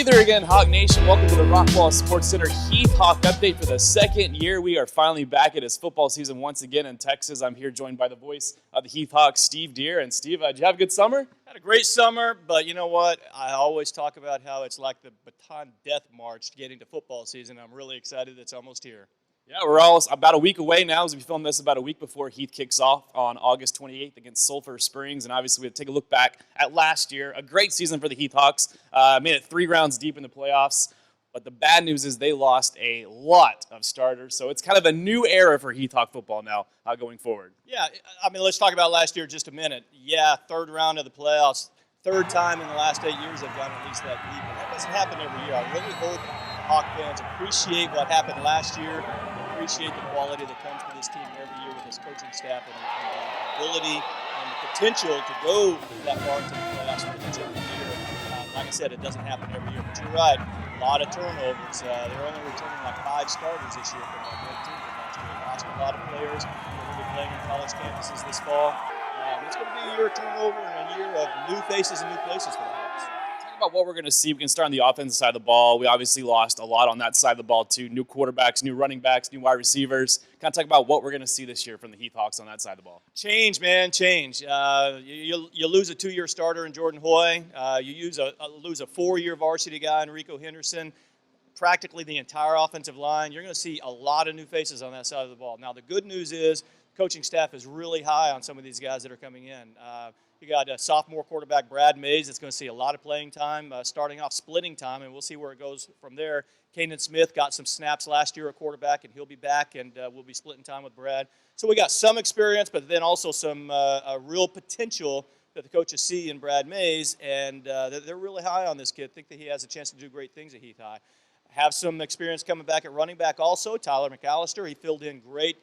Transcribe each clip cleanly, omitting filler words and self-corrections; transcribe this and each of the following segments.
Hey there again, Hawk Nation. Welcome to the Rockwall Sports Center Heath Hawk update for the second year. We are finally back at his football season once again in Texas. I'm here joined by the voice of the Heath Hawks, Steve Deere. And Steve, did you have a good summer? Had a great summer, but you know what? I always talk about how it's like the baton death march getting to football season. I'm really excited it's almost here. Yeah, we're all about a week away now as we film this about a week before Heath kicks off on August 28th against Sulphur Springs. And obviously we have to take a look back at last year. A great season for the Heath Hawks. Made it 3 rounds deep in the playoffs. But the bad news is they lost a lot of starters. So it's kind of a new era for Heath Hawk football now going forward. Yeah, I mean, let's talk about last year just a minute. Yeah, 3rd round of the playoffs. 3rd time in the last 8 years they've gone at least that deep. And that doesn't happen every year. I really hope Hawk fans appreciate what happened last year. Appreciate the quality that comes to this team every year with this coaching staff and the ability and the potential to go that far into the playoffs for each every year. Like I said, it doesn't happen every year, but you're right. A lot of turnovers. They're only returning like 5 starters this year from a great team from last year. They lost a lot of players. They're going to be playing in college campuses this fall. It's going to be a year of turnover and a year of new faces and new places for the Hawks. About what we're going to see. We can start on the offensive side of the ball. We obviously lost a lot on that side of the ball too. New quarterbacks, new running backs, new wide receivers. Kind of talk about what we're going to see this year from the Heath Hawks on that side of the ball. Change, man, change. You lose a 2-year starter in Jordan Hoy. You lose a 4-year varsity guy in Rico Henderson. Practically the entire offensive line. You're going to see a lot of new faces on that side of the ball. Now, the good news is coaching staff is really high on some of these guys that are coming in. You got a sophomore quarterback, Brad Mays, that's going to see a lot of playing time, starting off splitting time, and we'll see where it goes from there. Kanan Smith got some snaps last year at quarterback, and he'll be back, and we'll be splitting time with Brad. So we got some experience, but then also some real potential that the coaches see in Brad Mays, and they're really high on this kid. Think that he has a chance to do great things at Heath High. Have some experience coming back at running back also. Tyler McAllister, he filled in great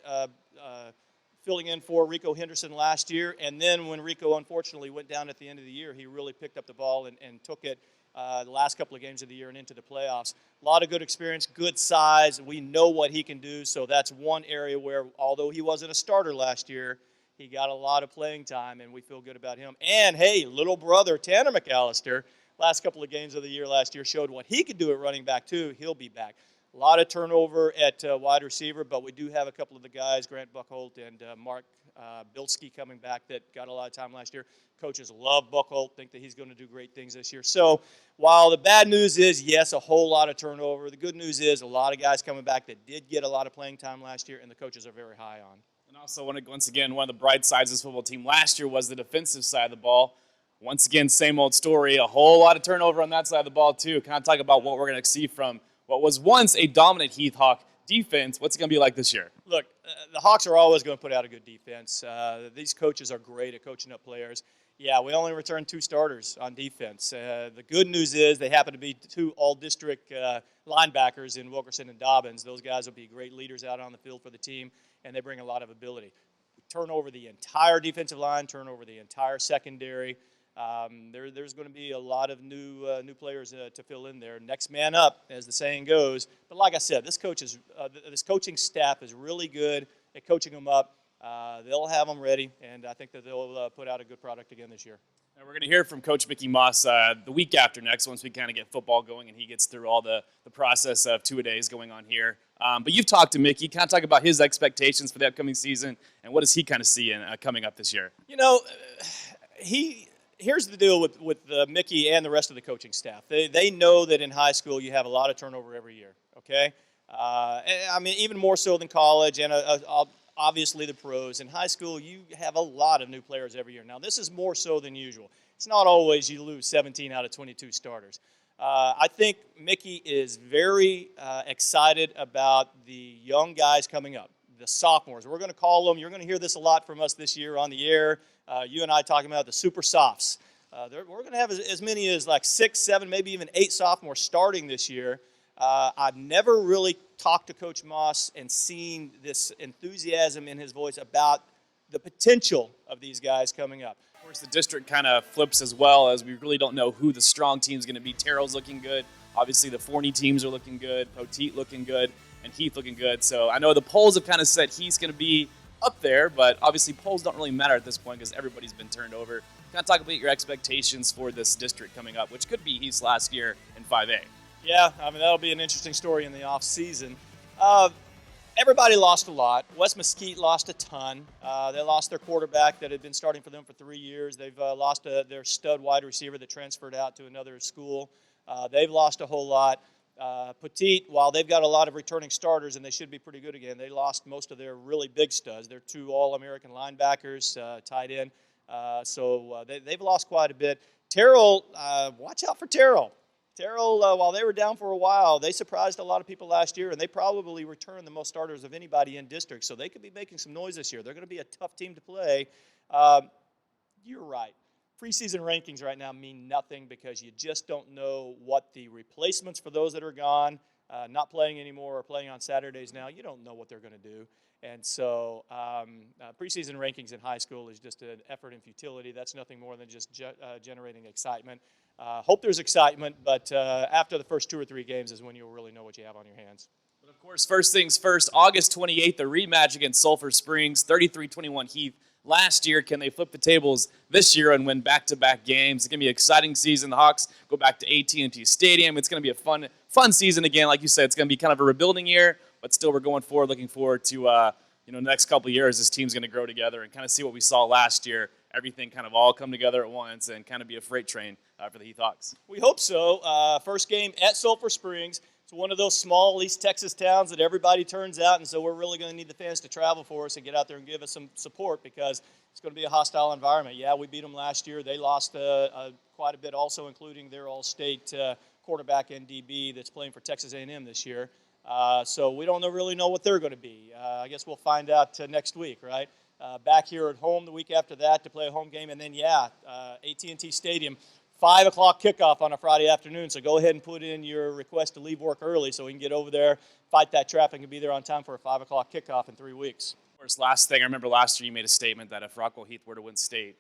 filling in for Rico Henderson last year, and then when Rico unfortunately went down at the end of the year, he really picked up the ball and took it the last couple of games of the year and into the playoffs. A lot of good experience, good size. We know what he can do, so that's one area where, although he wasn't a starter last year, he got a lot of playing time, and we feel good about him. And, hey, little brother Tanner McAllister, last couple of games of the year last year, showed what he could do at running back, too. He'll be back. A lot of turnover at wide receiver, but we do have a couple of the guys, Grant Buckholt and Mark Bilski, coming back that got a lot of time last year. Coaches love Buckholt, think that he's going to do great things this year. So while the bad news is, yes, a whole lot of turnover, the good news is a lot of guys coming back that did get a lot of playing time last year, and the coaches are very high on. And also, once again, one of the bright sides of this football team last year was the defensive side of the ball. Once again, same old story, a whole lot of turnover on that side of the ball, too. Kind of talk about what we're going to see from what was once a dominant Heath Hawk defense. What's it going to be like this year? Look, the Hawks are always going to put out a good defense. These coaches are great at coaching up players. Yeah, we only returned 2 starters on defense. The good news is they happen to be 2 all-district linebackers in Wilkerson and Dobbins. Those guys will be great leaders out on the field for the team, and they bring a lot of ability. Turn over the entire defensive line, turn over the entire secondary. There's going to be a lot of new players to fill in there. Next man up, as the saying goes. But like I said, this coaching staff is really good at coaching them up. They'll have them ready, and I think that they'll put out a good product again this year. And we're going to hear from Coach Mickey Moss the week after next, once we kind of get football going and he gets through all the process of 2-a-days going on here. But you've talked to Mickey. Kind of talk about his expectations for the upcoming season, and what does he kind of see in coming up this year? You know, here's the deal with Mickey and the rest of the coaching staff. They know that in high school you have a lot of turnover every year, okay? I mean, even more so than college and obviously the pros. In high school, you have a lot of new players every year. Now, this is more so than usual. It's not always you lose 17 out of 22 starters. I think Mickey is very excited about the young guys coming up, the sophomores. We're going to call them, you're going to hear this a lot from us this year on the air. You and I talking about the super softs. We're going to have as many as like 6, 7, maybe even 8 sophomores starting this year. I've never really talked to Coach Moss and seen this enthusiasm in his voice about the potential of these guys coming up. Of course, the district kind of flips as well, as we really don't know who the strong team's going to be. Terrell's looking good. Obviously, the Forney teams are looking good. Poteet looking good. And Heath looking good. So I know the polls have kind of said Heath's going to be up there, but obviously polls don't really matter at this point because everybody's been turned over. Kind of talk about your expectations for this district coming up, which could be Heath's last year in 5A. Yeah, I mean, that'll be an interesting story in the off season. Everybody lost a lot. West Mesquite lost a ton. They lost their quarterback that had been starting for them for 3 years. They've lost their stud wide receiver that transferred out to another school. They've lost a whole lot. Petite, while they've got a lot of returning starters and they should be pretty good again, they lost most of their really big studs. They're 2 All-American linebackers, tight end. So they've lost quite a bit. Terrell, watch out for Terrell. Terrell, while they were down for a while, they surprised a lot of people last year, and they probably returned the most starters of anybody in district. So they could be making some noise this year. They're going to be a tough team to play. You're right. Preseason rankings right now mean nothing because you just don't know what the replacements for those that are gone, not playing anymore or playing on Saturdays now, you don't know what they're going to do. And so preseason rankings in high school is just an effort and futility. That's nothing more than just generating excitement. Hope there's excitement, but after the first 2 or 3 games is when you'll really know what you have on your hands. But of course, first things first, August 28th, the rematch against Sulphur Springs, 33-21 Heath. Last year, can they flip the tables this year and win back-to-back games? It's going to be an exciting season. The Hawks go back to AT&T Stadium. It's going to be a fun season again. Like you said, it's going to be kind of a rebuilding year, but still we're going forward, looking forward to the next couple of years. This team's going to grow together and kind of see what we saw last year. Everything kind of all come together at once and kind of be a freight train for the Heath Hawks. We hope so. First game at Sulphur Springs. It's one of those small East Texas towns that everybody turns out, and so we're really going to need the fans to travel for us and get out there and give us some support because it's going to be a hostile environment. Yeah, we beat them last year. They lost quite a bit also, including their all-state quarterback and DB that's playing for Texas A&M this year. So we don't really know what they're going to be. I guess we'll find out next week, right? Back here at home the week after that to play a home game, and then, AT&T Stadium, 5 o'clock kickoff on a Friday afternoon, so go ahead and put in your request to leave work early so we can get over there, fight that traffic, and be there on time for a 5 o'clock kickoff in 3 weeks. Of course, last thing, I remember last year you made a statement that if Rockwall Heath were to win state,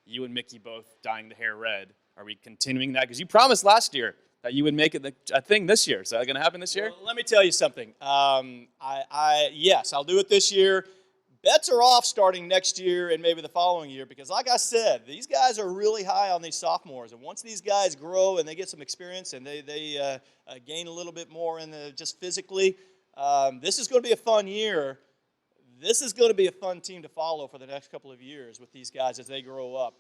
you and Mickey both dyeing the hair red. Are we continuing that? Because you promised last year that you would make it a thing this year. Is that going to happen this year? Well, let me tell you something. Yes, I'll do it this year. Bets are off starting next year and maybe the following year because, like I said, these guys are really high on these sophomores. And once these guys grow and they get some experience and they gain a little bit more just physically, this is going to be a fun year. This is going to be a fun team to follow for the next couple of years with these guys as they grow up.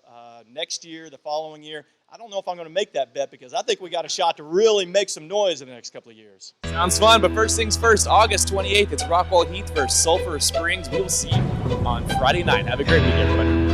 Next year, the following year, I don't know if I'm going to make that bet because I think we got a shot to really make some noise in the next couple of years. Sounds fun, but first things first, August 28th, it's Rockwall Heath versus Sulphur Springs. We will see you on Friday night. Have a great week, everybody.